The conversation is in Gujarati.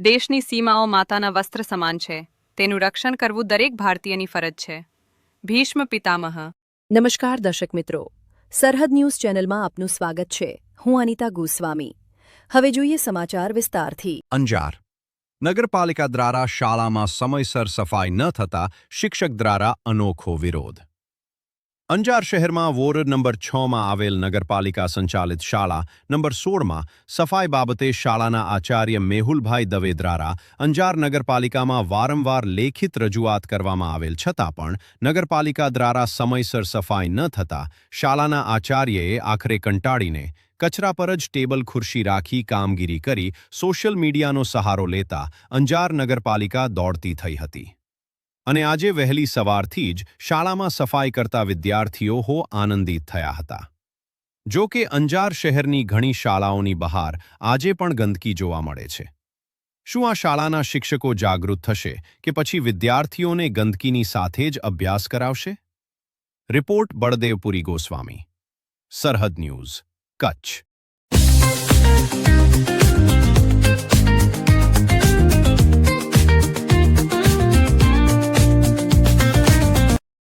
દેશની સીમાઓ માતાના વસ્ત્ર સમાન છે. તેનું રક્ષણ કરવું દરેક ભારતીયની ફરજ છે. ભીષ્મ પિતામહ. નમસ્કાર દર્શક મિત્રો, સરહદ ન્યૂઝ ચેનલમાં આપનું સ્વાગત છે. હું અનિતા ગોસ્વામી. હવે જોઈએ સમાચાર વિસ્તારથી. અંજાર નગરપાલિકા દ્વારા શાળામાં સમયસર સફાઈ ન થતા શિક્ષક દ્વારા અનોખો વિરોધ. અંજાર શહેરમાં વોર્ડ નંબર 6માં આવેલ નગરપાલિકા સંચાલિત શાળા નંબર 16માં સફાઈ બાબતે શાળાના આચાર્ય મેહુલભાઈ દવે દ્વારા અંજાર નગરપાલિકામાં વારંવાર લેખિત રજૂઆત કરવામાં આવેલ છતાં પણ નગરપાલિકા દ્વારા સમયસર સફાઈ ન થતા શાળાના આચાર્યએ આખરે કંટાળીને કચરા પર જ ટેબલ ખુરશી રાખી કામગીરી કરી સોશિયલ મીડિયાનો સહારો લેતા અંજાર નગરપાલિકા દોડતી થઈ હતી. અને આજે વહેલી સવારથી જ શાળામાં સફાઈ કરતા વિદ્યાર્થીઓ આનંદિત થયા હતા. જો કે અંજાર શહેરની ઘણી શાળાઓની બહાર આજે પણ ગંદકી જોવા મળે છે. શું આ શાળાના શિક્ષકો જાગૃત થશે કે પછી વિદ્યાર્થીઓને ગંદકીની સાથે જ અભ્યાસ કરાવશે? રિપોર્ટ બળદેવપુરી ગોસ્વામી, સરહદ ન્યૂઝ, કચ્છ.